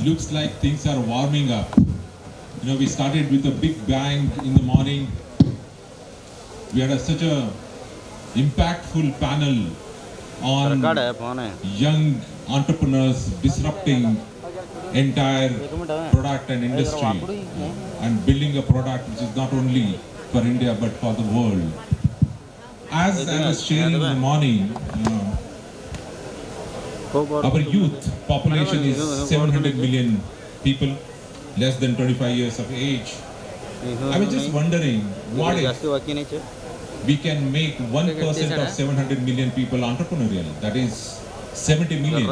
looks like things are warming up. You know, we started with a big bang in the morning. We had such a impactful panel on young entrepreneurs disrupting entire product and industry and building a product which is not only for India but for the world. As I was sharing in the morning, our youth population is 700 million people, less than 25 years of age. I was just wondering, what if we can make 1% of 700 million people entrepreneurial? That is 70 million.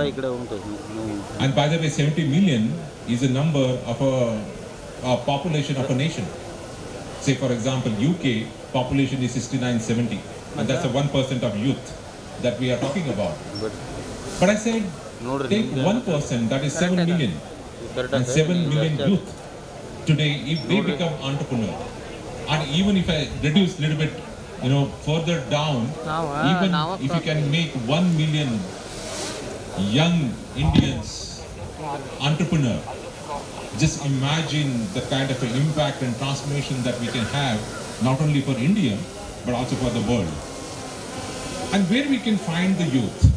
And by the way, 70 million is a number of a population of a nation. Say for example, UK population is 69-70, and that's a 1% of youth that we are talking about. But I said, take 1%, that is 7 million. And 7 million youth today, if they become entrepreneur, and even if I reduce a little bit, further down, even if you can make 1 million young Indians entrepreneur, just imagine the kind of an impact and transformation that we can have, not only for India, but also for the world. And where we can find the youth?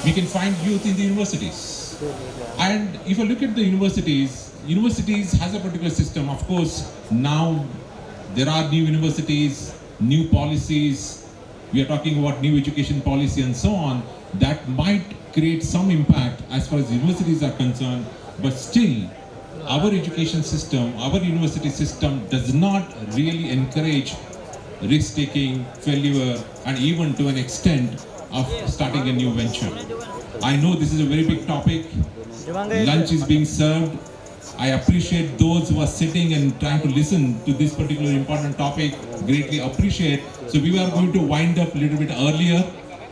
We can find youth in the universities. And if you look at the universities has a particular system. Of course, now there are new universities, new policies. We are talking about new education policy and so on. That might create some impact as far as universities are concerned. But still, our education system, our university system does not really encourage risk-taking, failure, and even to an extent of starting a new venture. I know this is a very big topic. Lunch is being served. I appreciate those who are sitting and trying to listen to this particular important topic. Greatly appreciate. So we are going to wind up a little bit earlier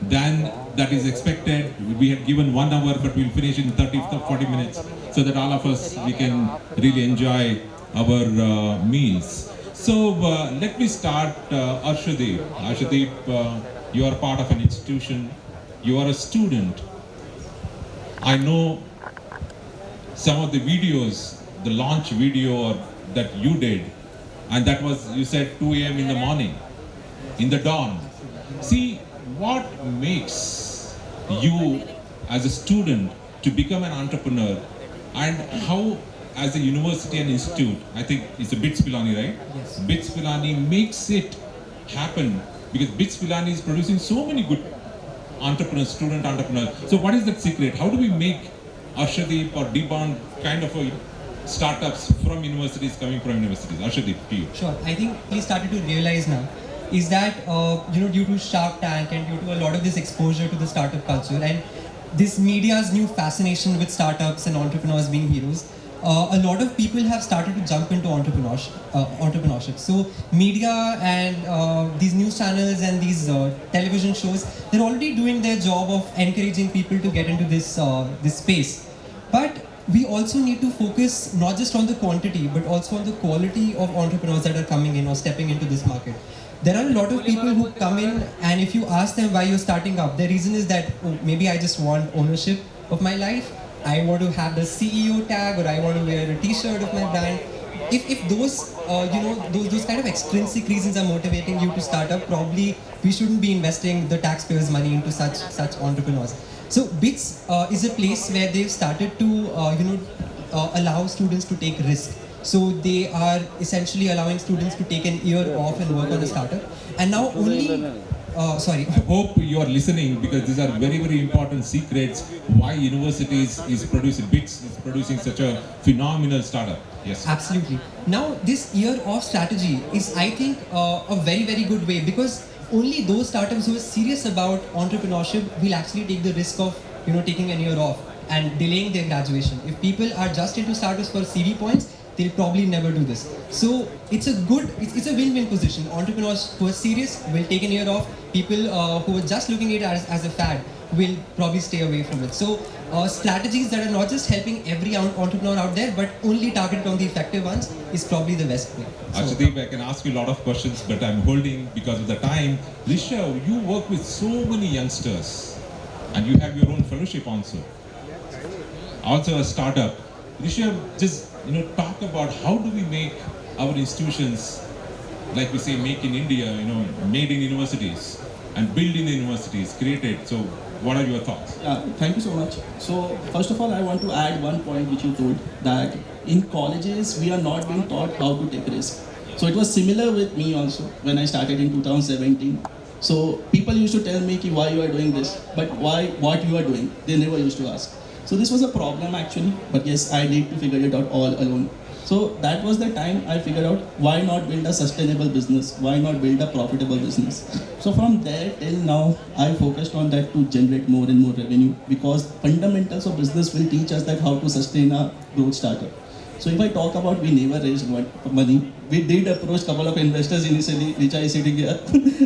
than that is expected. We had given 1 hour, but we'll finish in 30-40 minutes so that all of us, we can really enjoy our meals. So let me start, Arshdeep. Arshdeep, you are part of an institution. You are a student. I know some of the videos, the launch video that you did, and that was, you said, 2 a.m. in the morning, in the dawn. See, what makes you as a student to become an entrepreneur, and how as a university and institute, I think it's a BITS Pilani, right? Yes. BITS Pilani makes it happen, because BITS Pilani is producing so many good entrepreneurs, student entrepreneurs. So what is that secret? How do we make Arshdeep or Deshpande kind of startups from universities, coming from universities? Arshdeep, to you. Sure. I think we started to realize now is that due to Shark Tank and due to a lot of this exposure to the startup culture and this media's new fascination with startups and entrepreneurs being heroes, a lot of people have started to jump into entrepreneurship. So media and these news channels and these television shows, they're already doing their job of encouraging people to get into this space. But we also need to focus not just on the quantity, but also on the quality of entrepreneurs that are coming in or stepping into this market. There are a lot of people who come in, and if you ask them why you're starting up, their reason is that, oh, maybe I just want ownership of my life. I want to have the CEO tag, or I want to wear a T-shirt of my brand. If those those kind of extrinsic reasons are motivating you to start up, probably we shouldn't be investing the taxpayers' money into such entrepreneurs. So BITS is a place where they've started to allow students to take risk. So they are essentially allowing students to take an year off and work on a startup. And now only sorry. I hope you are listening, because these are very, very important secrets why universities is producing, BITS is producing such a phenomenal startup. Yes. Absolutely. Now this year off strategy is, I think, a very, very good way, because only those startups who are serious about entrepreneurship will actually take the risk of taking an year off and delaying their graduation. If people are just into startups for CV points, they'll probably never do this. So it's a win-win position. Entrepreneurs who are serious will take an year off. People who are just looking at it as a fad will probably stay away from it. So strategies that are not just helping every entrepreneur out there, but only targeted on the effective ones is probably the best way. Arshdeep, I can ask you a lot of questions, but I'm holding because of the time. Rishav, you work with so many youngsters, and you have your own fellowship also. also a startup. Rishav, just talk about how do we make our institutions, like we say, make in India, made in universities and build in the universities, created. So, what are your thoughts? Yeah, thank you so much. So, first of all, I want to add one point which you told, that in colleges we are not being taught how to take risk. So it was similar with me also when I started in 2017. So people used to tell me ki why you are doing this, but why what you are doing, they never used to ask. So this was a problem actually, but yes, I need to figure it out all alone. So that was the time I figured out why not build a sustainable business, why not build a profitable business. So from there till now, I focused on that to generate more and more revenue, because fundamentals of business will teach us that how to sustain a growth startup. So if I talk about we never raised money, we did approach couple of investors initially, Richa is sitting here.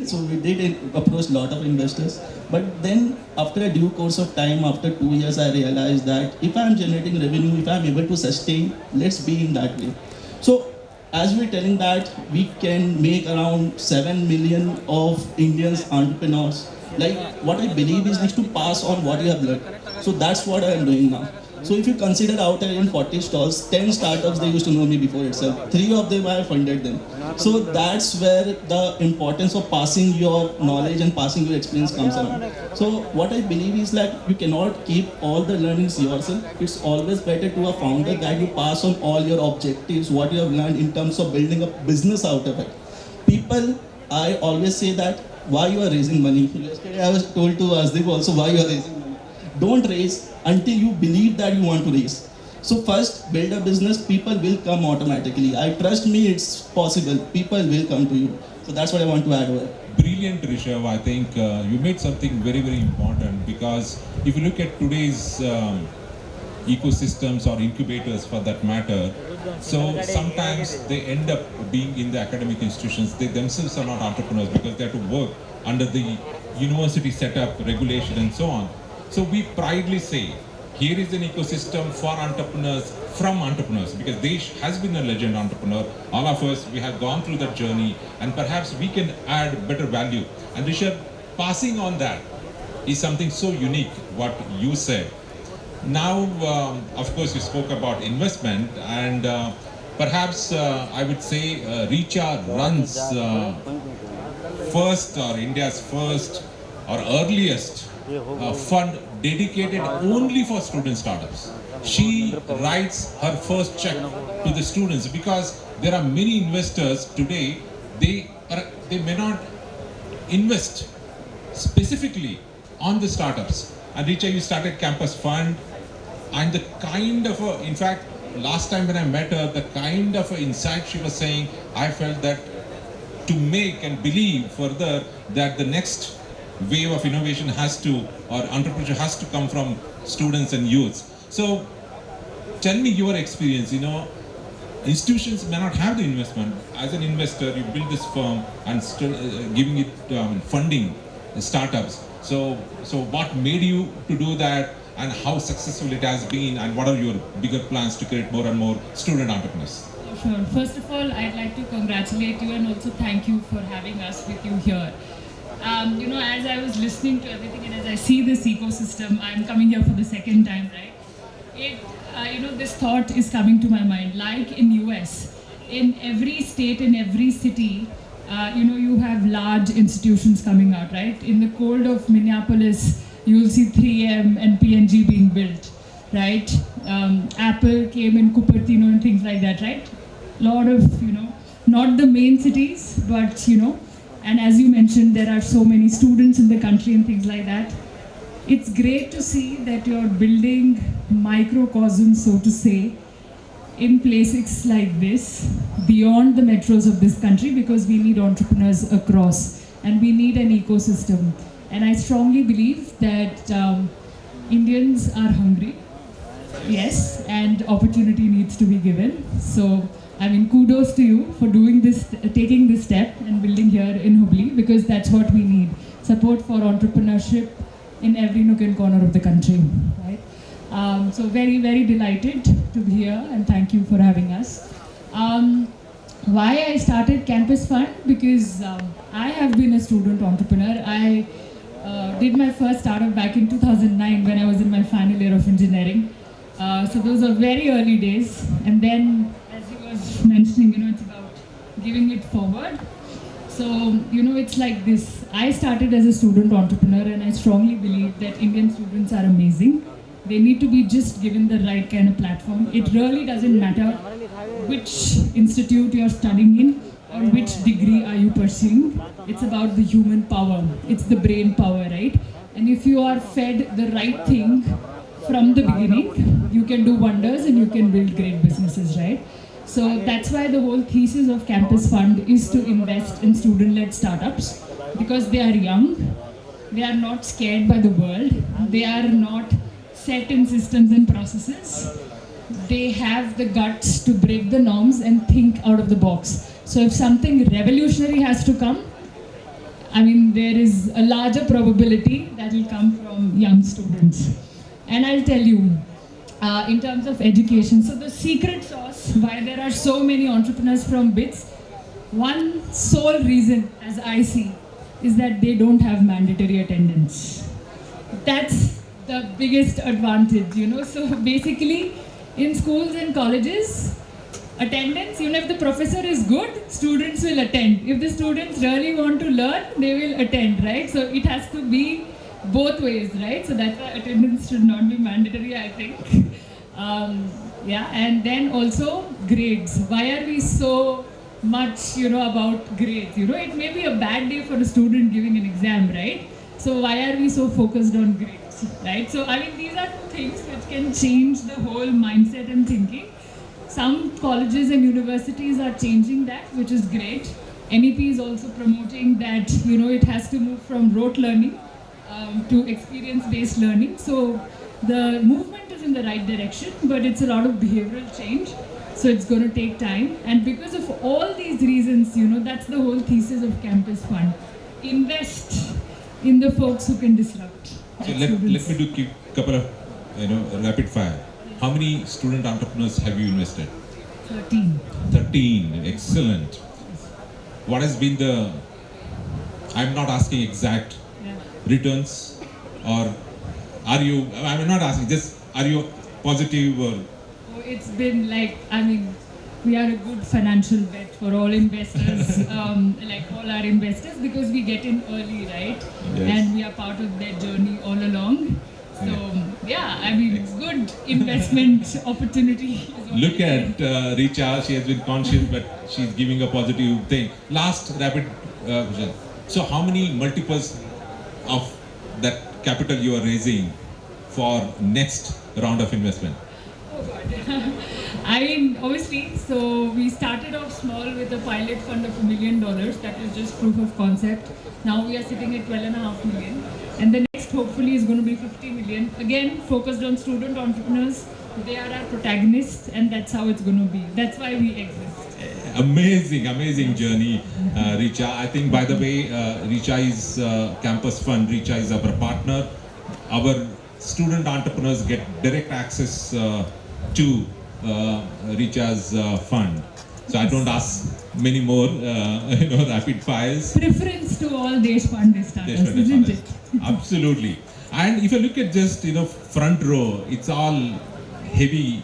So we did approach lot of investors. But then after a due course of time, after 2 years, I realized that if I am generating revenue, if I am able to sustain, let's be in that way. So as we're telling that we can make around 7 million of Indians entrepreneurs, like what I believe is needs to pass on what you have learned. So that's what I am doing now. So if you consider out there in 40 stalls, 10 startups, they used to know me before itself. 3 of them I funded them. So that's where the importance of passing your knowledge and passing your experience comes around. So what I believe is like you cannot keep all the learnings yourself. It's always better to a founder that you pass on all your objectives, what you have learned in terms of building a business out of it. People, I always say that why you are raising money. Yesterday I was told to Arshdeep also why you are raising money. Don't raise until you believe that you want to raise. So first, build a business, people will come automatically. I trust me, it's possible. People will come to you. So that's what I want to add over. Brilliant, Rishav. I think you made something very, very important, because if you look at today's ecosystems or incubators for that matter, so sometimes they end up being in the academic institutions. They themselves are not entrepreneurs because they have to work under the university setup, regulation and so on. So we proudly say, here is an ecosystem for entrepreneurs, from entrepreneurs, because Desh has been a legend entrepreneur. All of us, we have gone through that journey, and perhaps we can add better value. And Rishabh, passing on that is something so unique, what you said. Now, of course, you spoke about investment, and perhaps I would say Richa runs first, or India's first or earliest fund dedicated only for student startups. She writes her first check to the students, because there are many investors today, they may not invest specifically on the startups. And Richa, you started Campus Fund, and the kind of in fact, last time when I met her, the kind of insight she was saying, I felt that to make and believe further that the next wave of innovation has to, or entrepreneurship has to come from students and youths. So tell me your experience. Institutions may not have the investment. As an investor, you build this firm and still giving it funding startups. So what made you to do that, and how successful it has been, and what are your bigger plans to create more and more student entrepreneurs? Sure. First of all, I'd like to congratulate you and also thank you for having us with you here. As I was listening to everything and as I see this ecosystem, I'm coming here for the second time, right? This thought is coming to my mind. Like in US, in every state, in every city, you have large institutions coming out, right? In the cold of Minneapolis, you'll see 3M and P&G being built, right? Apple came in Cupertino and things like that, right? A lot of, not the main cities, but, and as you mentioned, there are so many students in the country and things like that. It's great to see that you're building microcosms, so to say, in places like this, beyond the metros of this country, because we need entrepreneurs across, and we need an ecosystem. And I strongly believe that Indians are hungry, yes, and opportunity needs to be given. So, kudos to you for doing this, taking this step and building here in Hubballi, because that's what we need. Support for entrepreneurship in every nook and corner of the country, right? So very, very delighted to be here, and thank you for having us. Why I started Campus Fund? Because I have been a student entrepreneur. I did my first startup back in 2009 when I was in my final year of engineering. So those are very early days. And then, as he was mentioning, it's about giving it forward. So, it's like this. I started as a student entrepreneur, and I strongly believe that Indian students are amazing. They need to be just given the right kind of platform. It really doesn't matter which institute you're studying in or which degree are you pursuing. It's about the human power. It's the brain power, right? And if you are fed the right thing from the beginning, you can do wonders and you can build great businesses, right? So that's why the whole thesis of Campus Fund is to invest in student-led startups, because they are young, they are not scared by the world, they are not set in systems and processes. They have the guts to break the norms and think out of the box. So if something revolutionary has to come, there is a larger probability that will come from young students. And I'll tell you, in terms of education, so the secret sauce why there are so many entrepreneurs from BITS, one sole reason, as I see, is that they don't have mandatory attendance. That's the biggest advantage, So basically, in schools and colleges, attendance, if the professor is good, students will attend. If the students really want to learn, they will attend, right? So it has to be both ways, right? So that's why attendance should not be mandatory, I think. And then also grades. Why are we so much, about grades? It may be a bad day for a student giving an exam, right? So why are we so focused on grades, right? So these are two things which can change the whole mindset and thinking. Some colleges and universities are changing that, which is great. NEP is also promoting that, it has to move from rote learning to experience-based learning. So the movement is in the right direction, but it's a lot of behavioral change. So it's going to take time. And because of all these reasons, that's the whole thesis of Campus Fund. Invest in the folks who can disrupt. So let me do a couple of rapid fire. How many student entrepreneurs have you invested? 13. 13, excellent. What has been I'm not asking exact returns, or are you, I'm not asking, just are you positive or? Oh, it's been we are a good financial bet for all investors, like all our investors, because we get in early, right? Yes. And we are part of their journey all along. So, good investment opportunity. Look at Richa, she has been conscious, but she's giving a positive thing. Last rapid question. So how many multiples of that capital you are raising for next round of investment? Oh God. Obviously, so we started off small with a pilot fund of $1 million. That was just proof of concept. Now we are sitting at 12.5 million. And the next hopefully is going to be 50 million. Again, focused on student entrepreneurs. They are our protagonists, and that's how it's going to be. That's why we exist. Amazing journey, Richa. I think, by the way, Richa is Campus Fund. Richa is our partner. Our student entrepreneurs get direct access to Richa's fund. So I don't ask many more, rapid fires. Preference to all Deshpande starters, isn't it? Absolutely. And if you look at just, front row, it's all heavy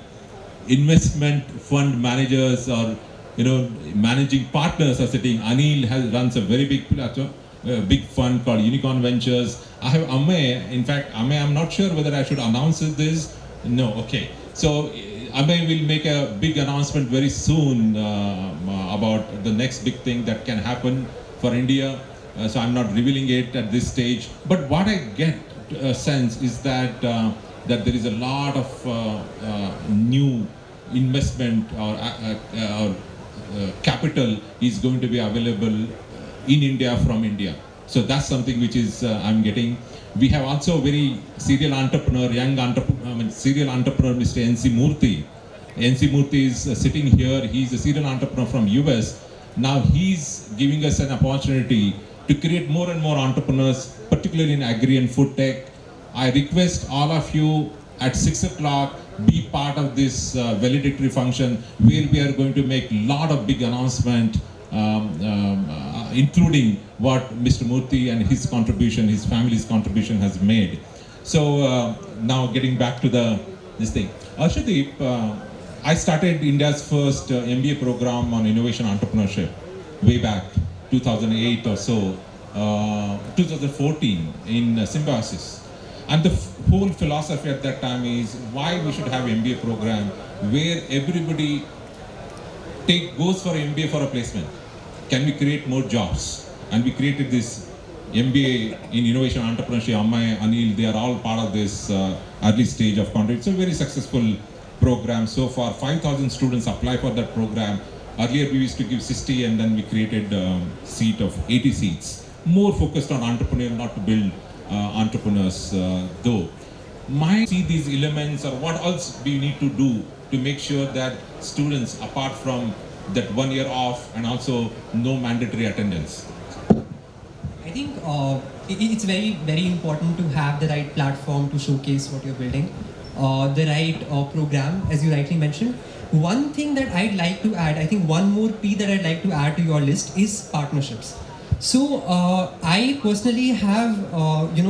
investment fund managers or, managing partners are sitting. Anil runs a very big fund called Unicorn Ventures. I have Ame. In fact, Ame, I'm not sure whether I should announce this. No, okay. So Ame will make a big announcement very soon about the next big thing that can happen for India. So I'm not revealing it at this stage. But what I get a sense is that that there is a lot of new investment or capital is going to be available in India from India. So that's something which is I'm getting. We have also very serial entrepreneur, serial entrepreneur, Mr. NC Murthy. NC Murthy is sitting here. He's a serial entrepreneur from US. Now he's giving us an opportunity to create more and more entrepreneurs, particularly in agri and food tech. I request all of you at 6 o'clock be part of this valedictory function where we are going to make a lot of big announcement, including what Mr. Murthy and his contribution, his family's contribution has made. So now getting back to the this thing. Arshdeep, I started India's first MBA program on innovation entrepreneurship way back 2008 or so, 2014 in Symbiosis. And the whole philosophy at that time is why we should have MBA program where everybody goes for MBA for a placement. Can we create more jobs? And we created this MBA in innovation entrepreneurship. Ammai, Anil, they are all part of this early stage of content. It's a very successful program so far. 5,000 students apply for that program. Earlier we used to give 60 and then we created a seat of 80 seats. More focused on entrepreneur, not to build entrepreneurs though. See these elements or what else do you need to do to make sure that students, apart from that 1 year off and also no mandatory attendance? I think it's very, very important to have the right platform to showcase what you're building, the right program, as you rightly mentioned. One thing that I'd like to add, I think one more P that I'd like to add to your list is partnerships. So I personally have,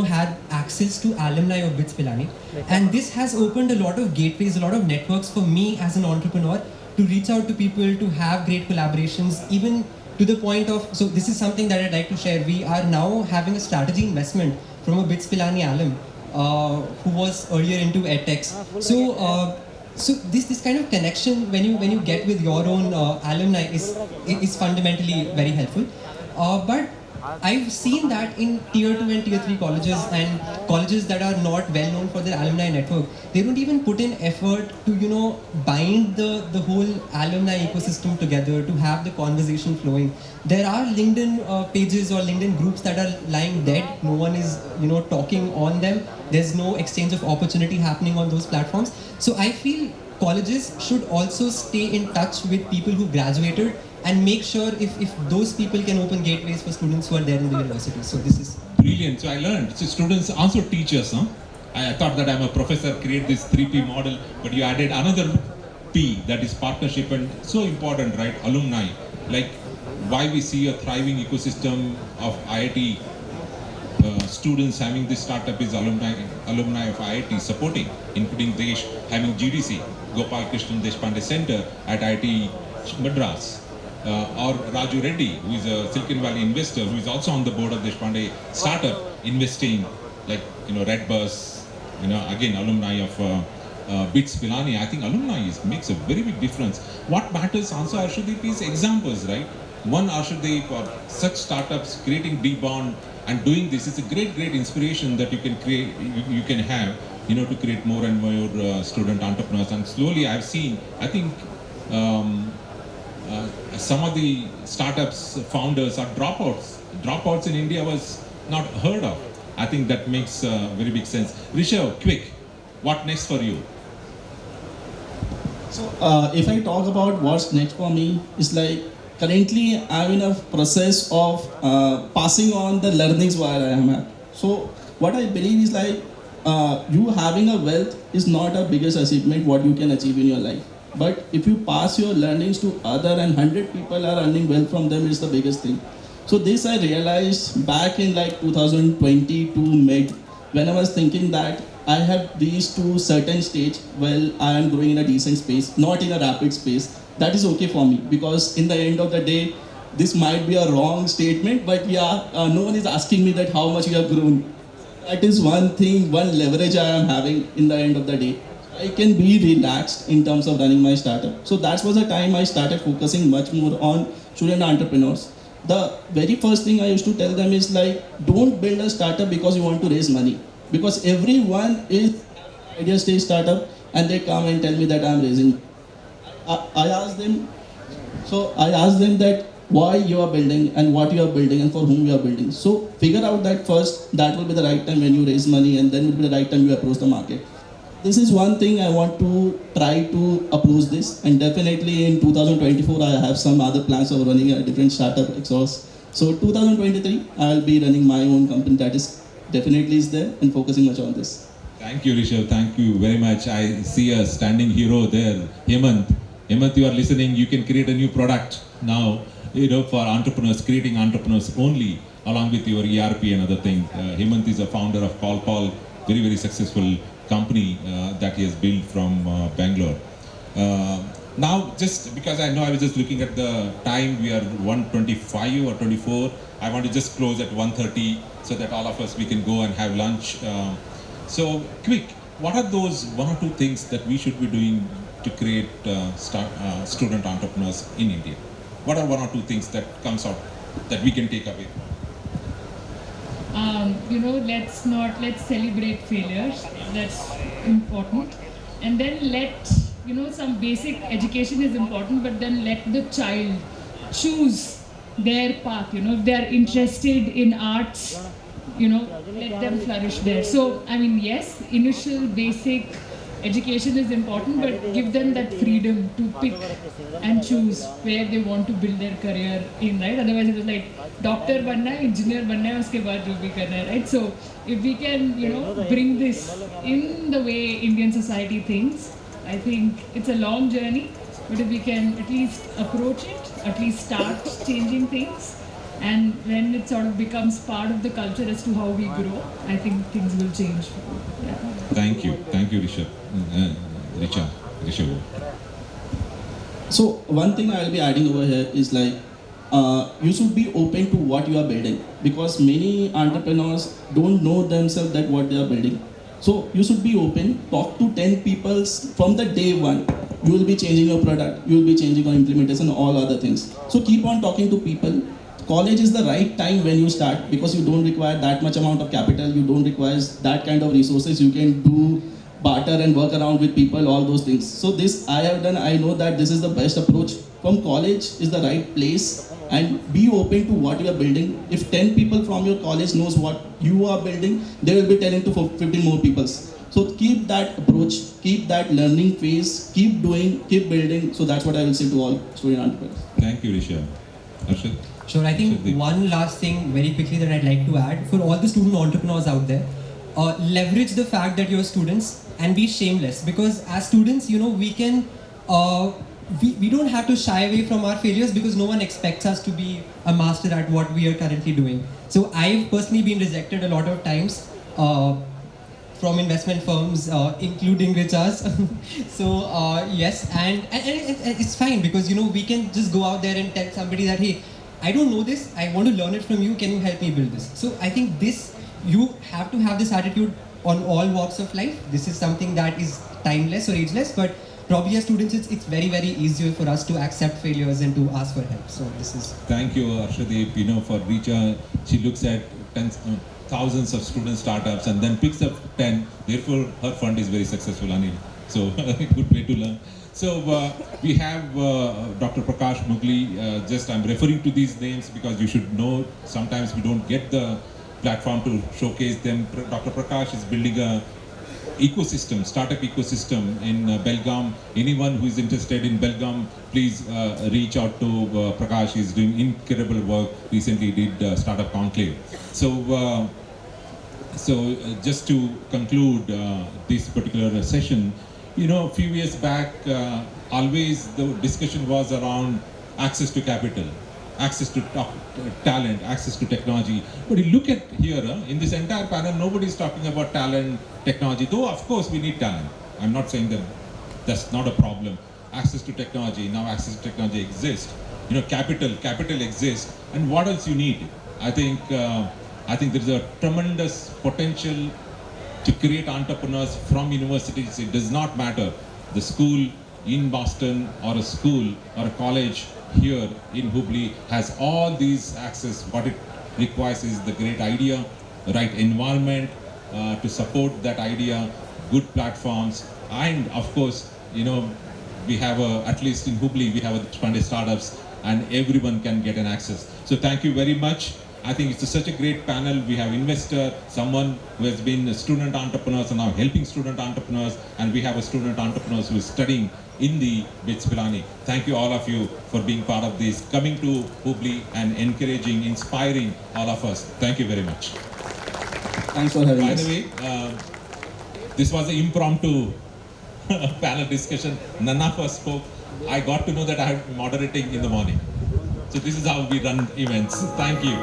had access to alumni of BITS Pilani, and this has opened a lot of gateways, a lot of networks for me as an entrepreneur to reach out to people, to have great collaborations, even to the point of, so this is something that I'd like to share. We are now having a strategy investment from a BITS Pilani alum who was earlier into edtechs. So this kind of connection when you get with your own alumni is fundamentally very helpful. But I've seen that in tier 2 and tier 3 colleges and colleges that are not well known for their alumni network, they don't even put in effort to bind the whole alumni ecosystem together, to have the conversation flowing. There are LinkedIn pages or LinkedIn groups that are lying dead. No one is talking on them. There's no exchange of opportunity happening on those platforms. So I feel colleges should also stay in touch with people who graduated and make sure if those people can open gateways for students who are there in the university. So this is brilliant. So I learned. So students also teachers, huh? I thought that I'm a professor, create this 3P model, but you added another P, that is partnership, and so important, right? Alumni. Like why we see a thriving ecosystem of IIT students having this startup is alumni of IIT supporting, including Desh, having GDC, Gopal Krishnan Deshpande Center at IIT Madras. Or Raju Reddy, who is a Silicon Valley investor, who is also on the board of Deshpande startup, investing like Redbus, again alumni of BITS Pilani. I think alumni makes a very big difference. What matters also, Arshdeep, is examples, right? One Arshdeep or such startups creating D-Bond and doing this is a great inspiration that you can create, you can have, to create more and more student entrepreneurs. And slowly I've seen, I think. Some of the startups founders are dropouts. Dropouts in India was not heard of. I think that makes very big sense. Rishav, quick, what next for you? So if I talk about what's next for me, it's like currently I'm in a process of passing on the learnings where I am at. So what I believe is like you having a wealth is not a biggest achievement what you can achieve in your life. But if you pass your learnings to other and 100 people are earning well from them is the biggest thing. So this I realized back in like 2022 mid, when I was thinking that I have reached to certain stage, well, I am growing in a decent space, not in a rapid space. That is okay for me because in the end of the day, this might be a wrong statement, but yeah, no one is asking me that how much you have grown. That is one thing, one leverage I am having in the end of the day. I can be relaxed in terms of running my startup. So that was the time I started focusing much more on student entrepreneurs. The very first thing I used to tell them is like, don't build a startup because you want to raise money. Because everyone is idea stage startup and they come and tell me that I'm raising. I asked them that why you are building and what you are building and for whom you are building. So figure out that first, that will be the right time when you raise money and then will be the right time you approach the market. This is one thing I want to try to approach this, and definitely in 2024 I have some other plans of running a different startup exhaust. So 2023 I will be running my own company that is definitely is there and focusing much on this. Thank you, Rishav. Thank you very much. I see a standing hero there, Hemant. Hemant, you are listening. You can create a new product now, for entrepreneurs, creating entrepreneurs only, along with your ERP and other things. Hemant is a founder of CallPal, very successful company that he has built from Bangalore. Now, just because I know I was just looking at the time, we are 1:25 or 24. I want to just close at 1:30 so that all of us we can go and have lunch. So, quick, what are those one or two things that we should be doing to create student entrepreneurs in India? What are one or two things that comes out that we can take away? Let's celebrate failures. That's important. And then some basic education is important, but then let the child choose their path. If they are interested in arts, let them flourish there. So, yes, initial basic education is important, but give them that freedom to pick and choose where they want to build their career in, right? Otherwise, it was like doctor banna hai, engineer banna hai, uske baad jo bhi karna hai, right? So, if we can, bring this in the way Indian society thinks, I think it's a long journey, but if we can at least approach it, at least start changing things, and when it sort of becomes part of the culture as to how we grow, I think things will change. Yeah. Thank you, Rishav. Rishav. So one thing I will be adding over here is like, you should be open to what you are building, because many entrepreneurs don't know themselves that what they are building. So you should be open, talk to 10 people from the day one. You will be changing your product, you will be changing your implementation, all other things. So keep on talking to people. College is the right time when you start, because you don't require that much amount of capital, you don't require that kind of resources, you can do barter and work around with people, all those things. So this I have done, I know that this is the best approach. From college is the right place, and be open to what you are building. If 10 people from your college knows what you are building, they will be telling to 15 more people. So keep that approach, keep that learning phase, keep doing, keep building. So that's what I will say to all student entrepreneurs. Thank you, Risha. Arshad? Sure, I think one last thing very quickly that I'd like to add for all the student entrepreneurs out there, leverage the fact that you're students and be shameless, because as students, we can, we don't have to shy away from our failures, because no one expects us to be a master at what we are currently doing. So I've personally been rejected a lot of times from investment firms, including Richa's. So yes, and it's fine, because we can just go out there and tell somebody that, hey, I don't know this, I want to learn it from you, can you help me build this? So I think you have to have this attitude on all walks of life. This is something that is timeless or ageless, but probably as students, it's very, very easier for us to accept failures and to ask for help. So this is... Thank you, Arshdeep. For Richa, she looks at thousands of student startups and then picks up 10. Therefore, her fund is very successful, Anil. So, good way to learn. So, we have Dr. Prakash Mugli. I'm referring to these names because you should know sometimes we don't get the platform to showcase them. Dr. Prakash is building a startup ecosystem in Belgaum. Anyone who is interested in Belgaum, please reach out to Prakash. He's doing incredible work. Recently did Startup Conclave. So, just to conclude this particular session, a few years back, always the discussion was around access to capital, access to talent, access to technology. But you look at here, in this entire panel, nobody is talking about talent, technology, though of course we need talent. I'm not saying that that's not a problem. Access to technology, now access to technology exists. Capital exists. And what else you need? I think there's a tremendous potential to create entrepreneurs from universities. It does not matter the school in Boston or a school or a college here in Hubballi has all these access. What it requires is the great idea, the right environment to support that idea, good platforms, and of course, we have at least in Hubballi, we have a Deshpande startups, and everyone can get an access. So thank you very much. I think it's such a great panel. We have investor, someone who has been a student entrepreneurs and now helping student entrepreneurs, and we have a student entrepreneurs who is studying in the BITS Pilani. Thank you all of you for being part of this, coming to Hubballi and encouraging, inspiring all of us. Thank you very much. Thanks for having us. By the way, this was an impromptu panel discussion. None of us spoke. I got to know that I am moderating in the morning. So this is how we run events. Thank you.